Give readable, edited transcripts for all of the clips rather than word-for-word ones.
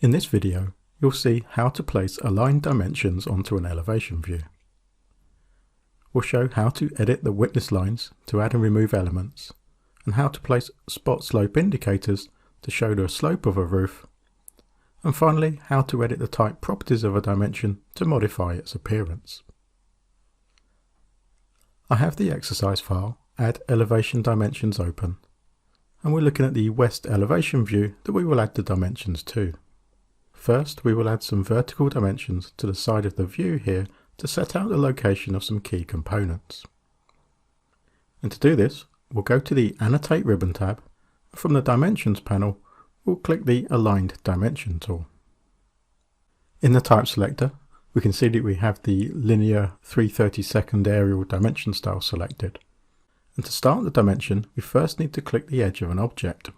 In this video, you'll see how to place aligned dimensions onto an elevation view. We'll show how to edit the witness lines to add and remove elements, and how to place spot slope indicators to show the slope of a roof, and finally how to edit the type properties of a dimension to modify its appearance. I have the exercise file Add Elevation Dimensions open, and we're looking at the west elevation view that we will add the dimensions to. First, we will add some vertical dimensions to the side of the view here to set out the location of some key components. And to do this, we'll go to the Annotate ribbon tab. From the Dimensions panel, we'll click the Aligned Dimension tool. In the Type selector, we can see that we have the linear 3/32 aerial dimension style selected. And to start the dimension, we first need to click the edge of an object.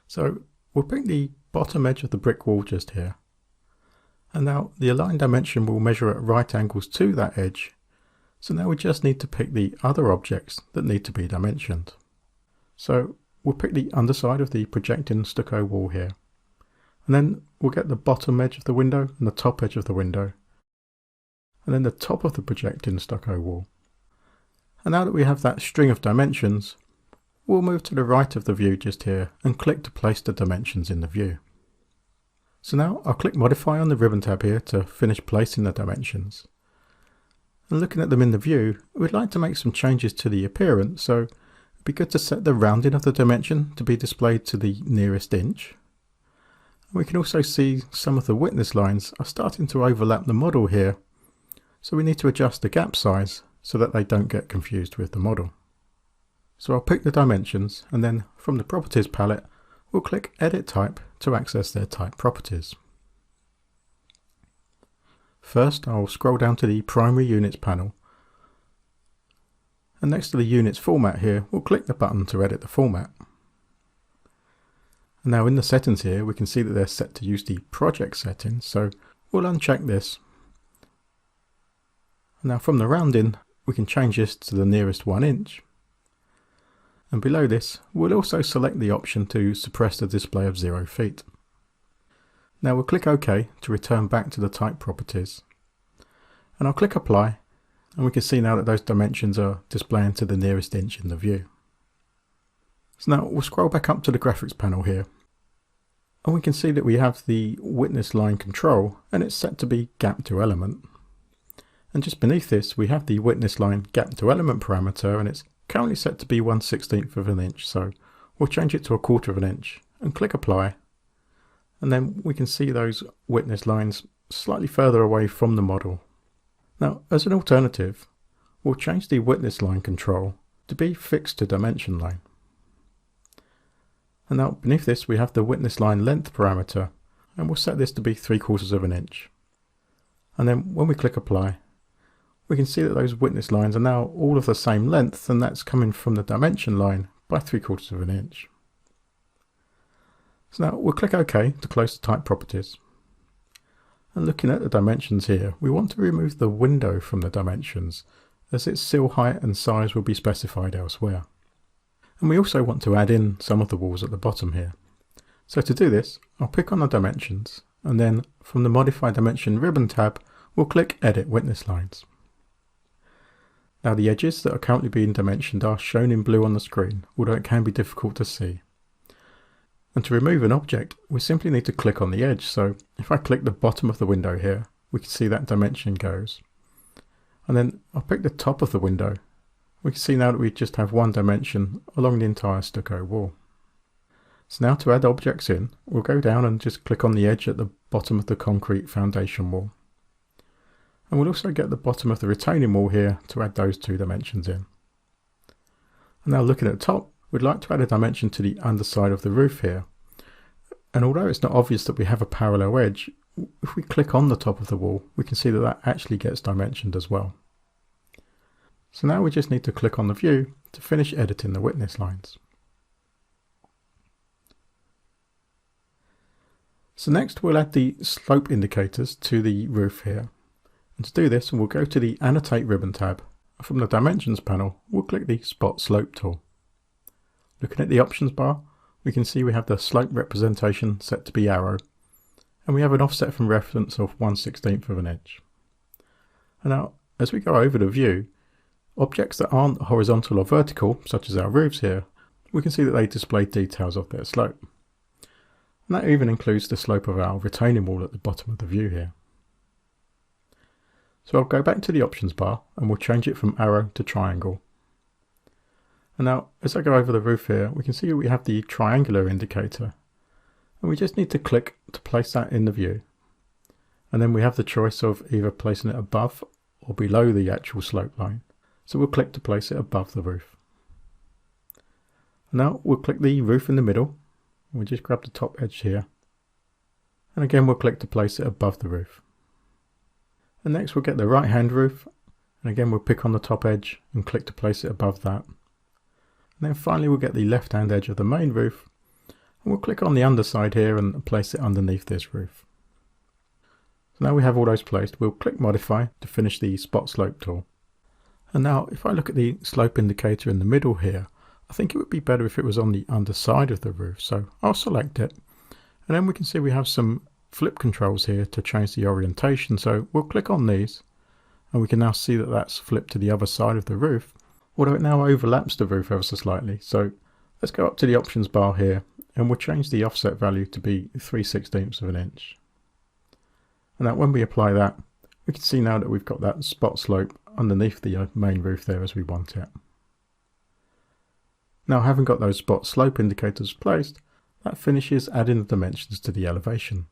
So we'll pick the bottom edge of the brick wall just here. And now the aligned dimension will measure at right angles to that edge. So now we just need to pick the other objects that need to be dimensioned. So we'll pick the underside of the projecting stucco wall here. And then we'll get the bottom edge of the window and the top edge of the window. And then the top of the projecting stucco wall. And now that we have that string of dimensions, we'll move to the right of the view just here and click to place the dimensions in the view. So now I'll click Modify on the ribbon tab here to finish placing the dimensions. And looking at them in the view, we'd like to make some changes to the appearance, so it'd be good to set the rounding of the dimension to be displayed to the nearest inch. And we can also see some of the witness lines are starting to overlap the model here, so we need to adjust the gap size so that they don't get confused with the model. So I'll pick the dimensions, and then from the Properties palette, we'll click Edit Type to access their type properties. First, I'll scroll down to the Primary Units panel, and next to the Units format here, we'll click the button to edit the format. And now in the settings here, we can see that they're set to use the project settings, so we'll uncheck this. And now from the rounding, we can change this to the nearest 1 inch. And below this, we'll also select the option to suppress the display of 0 feet. Now we'll click OK to return back to the type properties. And I'll click Apply, and we can see now that those dimensions are displaying to the nearest inch in the view. So now we'll scroll back up to the graphics panel here. And we can see that we have the witness line control, and it's set to be gap to element. And just beneath this, we have the witness line gap to element parameter, and it's currently set to be 1/16 of an inch, so we'll change it to 1/4 of an inch and click Apply, and then we can see those witness lines slightly further away from the model. Now as an alternative, we'll change the witness line control to be fixed to dimension line. And now beneath this we have the witness line length parameter, and we'll set this to be 3/4 of an inch. And then when we click Apply, we can see that those witness lines are now all of the same length, and that's coming from the dimension line by 3/4 of an inch. So now we'll click OK to close the type properties. And looking at the dimensions here, we want to remove the window from the dimensions, as its sill height and size will be specified elsewhere. And we also want to add in some of the walls at the bottom here. So to do this, I'll pick on the dimensions, and then from the Modify Dimension ribbon tab, we'll click Edit Witness Lines. Now the edges that are currently being dimensioned are shown in blue on the screen, although it can be difficult to see. And to remove an object, we simply need to click on the edge. So if I click the bottom of the window here, we can see that dimension goes. And then I'll pick the top of the window. We can see now that we just have one dimension along the entire stucco wall. So now to add objects in, we'll go down and just click on the edge at the bottom of the concrete foundation wall. And we'll also get the bottom of the retaining wall here to add those 2 dimensions in. And now looking at the top, we'd like to add a dimension to the underside of the roof here. And although it's not obvious that we have a parallel edge, if we click on the top of the wall, we can see that that actually gets dimensioned as well. So now we just need to click on the view to finish editing the witness lines. So next we'll add the slope indicators to the roof here. And to do this, we'll go to the Annotate ribbon tab. From the Dimensions panel, we'll click the Spot Slope tool. Looking at the options bar, we can see we have the slope representation set to be arrow, and we have an offset from reference of 1/16 of an inch. And now, as we go over the view, objects that aren't horizontal or vertical, such as our roofs here, we can see that they display details of their slope. And that even includes the slope of our retaining wall at the bottom of the view here. So I'll go back to the options bar and we'll change it from arrow to triangle. And now, as I go over the roof here, we can see we have the triangular indicator. And we just need to click to place that in the view. And then we have the choice of either placing it above or below the actual slope line. So we'll click to place it above the roof. Now we'll click the roof in the middle. We'll just grab the top edge here. And again we'll click to place it above the roof. And next we'll get the right hand roof. And again we'll pick on the top edge and click to place it above that. And then finally we'll get the left hand edge of the main roof. And we'll click on the underside here and place it underneath this roof. So now we have all those placed, we'll click modify to finish the spot slope tool. And now if I look at the slope indicator in the middle here, I think it would be better if it was on the underside of the roof. So I'll select it. And then we can see we have some flip controls here to change the orientation. So we'll click on these and we can now see that that's flipped to the other side of the roof, although it now overlaps the roof ever so slightly. So let's go up to the options bar here and we'll change the offset value to be 3/16 of an inch. And now when we apply that, we can see now that we've got that spot slope underneath the main roof there as we want it. Now having got those spot slope indicators placed, that finishes adding the dimensions to the elevation.